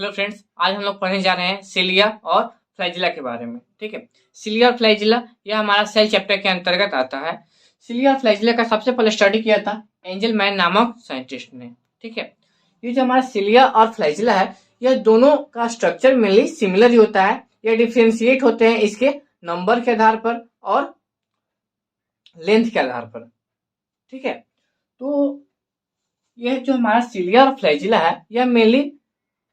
Hello friends, आज हम लोग पढ़ने जा रहे हैं सिलिया और फ्लैजिला के बारे में। ठीक है, सिलिया और फ्लैजिला यह हमारा सेल चैप्टर के अंतर्गत आता है। सिलिया और फ्लैजिला का सबसे पहले स्टडी किया था एंजल मैन नामक साइंटिस्ट ने। ठीक है, ये जो हमारा सिलिया और फ्लैजिला है, यह दोनों का स्ट्रक्चर मेनली सिमिलर ही होता है। यह डिफ्रेंशिएट होते हैं इसके नंबर के आधार पर और लेंथ के आधार पर। ठीक है, तो यह जो हमारा सिलिया और फ्लैजिला है, यह मेनली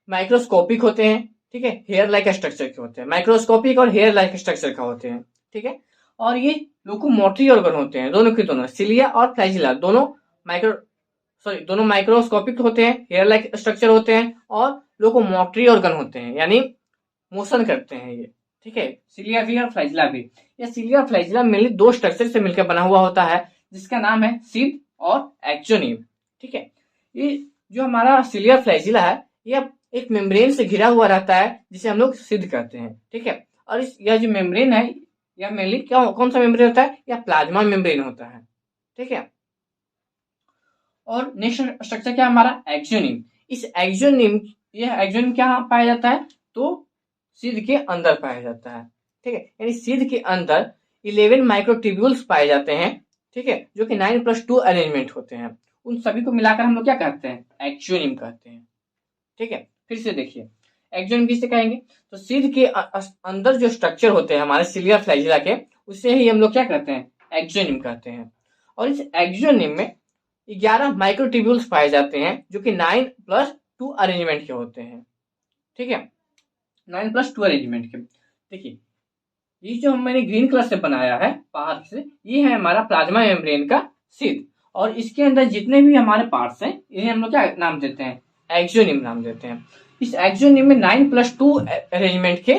माइक्रोस्कोपिक होते हैं। ठीक है, हेयर लाइक स्ट्रक्चर के होते हैं, माइक्रोस्कोपिक और हेयर लाइक स्ट्रक्चर का होते हैं। ठीक है, और ये लोकोमोटरी ऑर्गन होते हैं, दोनों के दोनों सिलिया और फ्लैजिला दोनों माइक्रोस्कोपिक होते हैं, हेयर लाइक स्ट्रक्चर होते हैं और लोकोमोटरी ऑर्गन होते हैं, यानी मोशन करते हैं ये। ठीक है, सिलिया भी और फ्लैजिला भी। ये सिलिया और फ्लैजिला मेनली दो स्ट्रक्चर से मिलकर बना हुआ होता है, जिसका नाम है सिद और एक्सोनिम। ठीक है, ये जो हमारा सिलिया फ्लैजिला है, यह एक मेम्ब्रेन से घिरा हुआ रहता है, जिसे हम लोग सिद्ध कहते हैं। ठीक है, और यह जो मेम्ब्रेन है, यह मेनली कौन सा मेम्ब्रेन होता है? यह प्लाज्मा मेम्ब्रेन होता है। ठीक है, और नेक्स्ट स्ट्रक्चर क्या है हमारा? एक्सोनिम। यह एक्सोनिम क्या पाया जाता है? तो सिद्ध के अंदर पाया जाता है। ठीक है, यानी सिद्ध के अंदर 11 माइक्रोट्यूब्यूल्स पाए जाते हैं। ठीक है, जो कि 9+2 अरेंजमेंट होते हैं। उन सभी को मिलाकर हम लोग क्या कहते हैं? एक्सोनिम कहते हैं। ठीक है, फिर से देखिए, एक्सोनिम किसे कहेंगे? तो सिद्ध के अंदर जो स्ट्रक्चर होते हैं हमारे सिलिया फ्लैजिला के, उससे ही हम लोग क्या कहते हैं? एक्सोनिम कहते हैं। और इस एक्सोनिम में 11 माइक्रोट्यूब्यूल्स पाए जाते हैं, जो कि 9+2 अरेंजमेंट के होते हैं। ठीक है, 9+2 अरेंजमेंट के। देखिए, ये जो मैंने ग्रीन कलर से बनाया है बाहर से, ये है हमारा प्लाज्मा मेम्ब्रेन का सिद्ध। और इसके अंदर जितने भी हमारे पार्ट्स हैं, इन्हें हम लोग क्या नाम देते हैं? एक्सोनिम नाम देते हैं। इस एक्सोनिम में 9+2 अरेंजमेंट के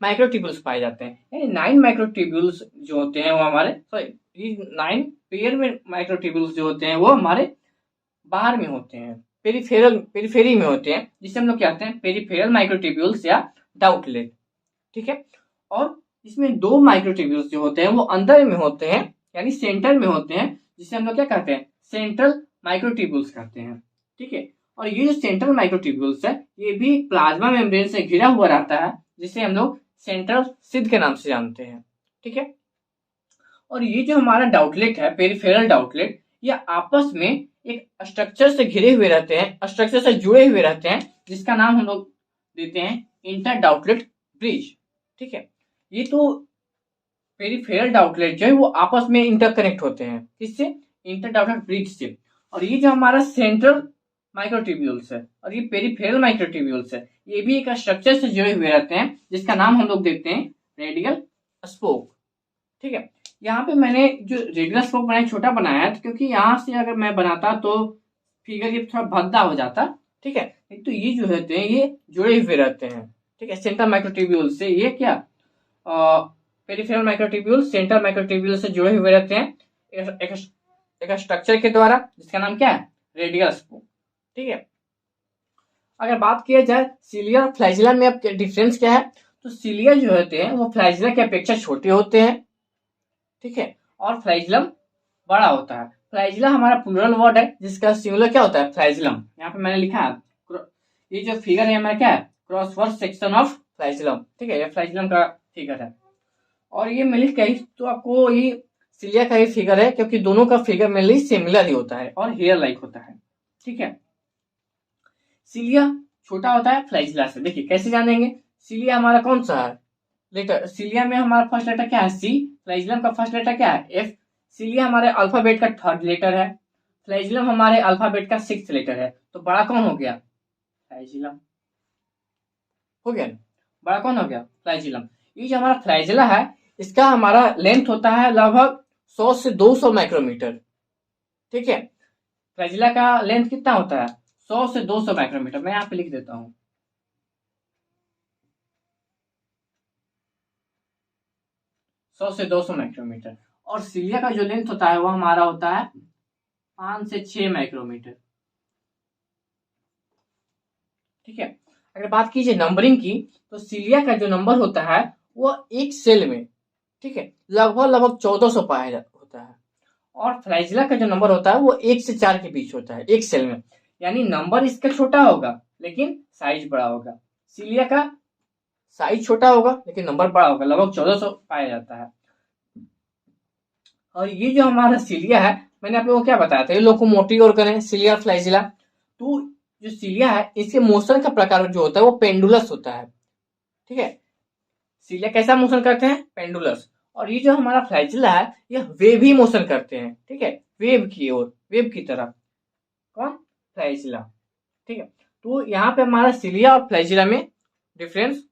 माइक्रोट्यूब्यूल्स पाए जाते हैं। यानी 9 माइक्रोट्यूब्यूल्स जो होते हैं वो हमारे 9 पेयर में माइक्रोट्यूब्यूल्स जो होते हैं वो हमारे बाहर में होते हैं, पेरीफेरी में होते हैं, जिसे हम लोग कहते हैं पेरीफेरल माइक्रोट्यूब्यूल्स या डाउटलेट। ठीक है, और इसमें 2 माइक्रोट्यूब्यूल्स जो होते हैं वो अंदर में होते हैं, यानी सेंटर में होते हैं, जिसे हम लोग क्या कहते हैं? सेंट्रल माइक्रोट्यूब्यूल्स कहते हैं। ठीक है, और ये जो सेंट्रल माइक्रोट्यूब्यूल्स है, ये भी प्लाज्मा मेम्ब्रेन से घिरा हुआ रहता है, जिसे हम लोग सेंट्रल सिद्ध के नाम से जानते हैं। ठीक है, और ये जो हमारा डाउटलेट है, पेरिफेरल डाउटलेट, ये आपस में एक स्ट्रक्चर से घिरे हुए रहते हैं, स्ट्रक्चर से जुड़े हुए रहते हैं, जिसका नाम हम लोग देते हैं इंटर डाउटलेट ब्रिज। ठीक है, ये तो पेरिफेरल डाउटलेट जो है वो आपस में इंटरकनेक्ट होते हैं, किससे? इंटर डाउटलेट ब्रिज से। और ये जो हमारा सेंट्रल माइक्रोट्यूब्यूल्स है और ये पेरिफेरल माइक्रोट्यूब्यूल्स है, ये भी एक स्ट्रक्चर से जुड़े हुए रहते हैं, जिसका नाम हम लोग देते हैं रेडियल स्पोक। ठीक है, यहाँ पे मैंने जो रेडियल स्पोक बनाया छोटा बनाया है, क्योंकि यहाँ से अगर मैं बनाता तो फिगर ये थोड़ा भद्दा हो जाता। ठीक है, तो ये जो होते हैं ये जुड़े हुए रहते हैं। ठीक है, सेंट्रल माइक्रोट्यूब्यूल से ये क्या पेरिफेरल माइक्रोट्यूब्यूल सेंट्रल माइक्रोट्यूब्यूल से जुड़े हुए रहते हैं एक स्ट्रक्चर के द्वारा, जिसका नाम क्या है? Radial spoke. ठीक है, अगर बात किया जाए सिलिया और फ्लैजिला में अब डिफरेंस क्या है, तो सिलिया जो होते हैं वो फ्लैजिला की अपेक्षा छोटे होते हैं। ठीक है, और फ्लैजिलम बड़ा होता है। फ्लैजिला हमारा प्लूरल वर्ड है, जिसका सिंगुलर क्या होता है? फ्लैजिलम। यहाँ पे मैंने लिखा है, ये जो फिगर है हमारा क्या है? क्रॉसवर्स सेक्शन ऑफ फ्लैजिलम। ठीक है, ये फ्लैजिलम का फिगर है। और ये मेनली कहीं तो आपको ये सिलिया का ही फिगर है, क्योंकि दोनों का फिगर मेनली सिमिलर ही होता है और हेयर लाइक होता है। ठीक है, सिलिया छोटा होता है फ्लैजिला से। देखिए कैसे जानेंगे? सिलिया हमारा कौन सा है लेटर? सिलिया में हमारा फर्स्ट लेटर क्या है? सी। फ्लैजिलम का फर्स्ट लेटर क्या है? एफ। सिलिया हमारे अल्फाबेट का 3rd लेटर है, फ्लैजिलम हमारे अल्फाबेट का 6th लेटर है। तो बड़ा कौन हो गया? फ्लैजिलम हो गया। बड़ा कौन हो गया? फ्लैजिलम। ये जो हमारा फ्लैजिला है, इसका हमारा लेंथ होता है लगभग 100 से 200 माइक्रोमीटर। ठीक है, फ्लैजिला का लेंथ कितना होता है? 100 से 200 माइक्रोमीटर। मैं यहाँ पे लिख देता हूँ, 100 से 200 माइक्रोमीटर। और सिलिया का जो लेंथ होता है वो हमारा होता है 5 से 6 माइक्रोमीटर। ठीक है, अगर बात कीजिए नंबरिंग की, तो सिलिया का जो नंबर होता है वो एक सेल में, ठीक है, लगभग 1400 पाया होता है। और फ्लैजिला का जो नंबर होता है वो 1 से 4 के बीच होता है एक सेल में, यानी नंबर इसका छोटा होगा लेकिन साइज बड़ा होगा। सीलिया का साइज छोटा होगा लेकिन नंबर बड़ा होगा, लगभग 1400 पाया जाता है। और ये जो हमारा सीलिया है, मैंने आप लोगों को क्या बताया था, ये लोकोमोटिव ऑर्गन है सीलिया फ्लैजिला। तो जो सीलिया है इसके मोशन का प्रकार जो होता है वो पेंडुलस होता है, ठीक है। सीलिया कैसा मोशन करते हैं, पेंडुलस। और ये जो हमारा फ्लैजिला है ये वेव ही मोशन करते हैं, ठीक है, वेव की ओर, वेव की तरफ। कौन, फ्लैजिला, ठीक है। तो यहाँ पे हमारा सीलिया और फ्लैजिला में डिफरेंस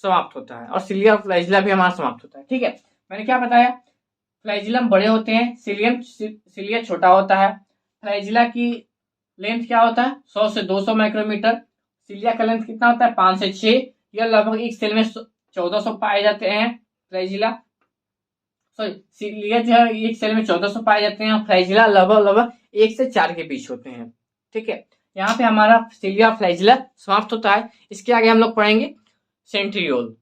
समाप्त होता है, और सीलिया और फ्लैजिला भी हमारा समाप्त होता है, ठीक है। मैंने क्या बताया, फ्लैजिलम बड़े होते हैं, सीलिया छोटा होता है। फ्लैजिला की लेंथ क्या होता है, 100 से 200 माइक्रोमीटर। सीलिया का लेंथ कितना होता है, 5 से 6। यह लगभग एक सेल में 1400 पाए जाते हैं। फ्लैजिला, सॉरी, सीलिया जो है एक सेल में 1400 पाए जाते हैं, फ्लैजिला लगभग 1 से 4 के बीच होते हैं, ठीक है। यहाँ पे हमारा सीलिया फ्लैजिला समाप्त होता है। इसके आगे हम लोग पढ़ेंगे सेंट्रियोल।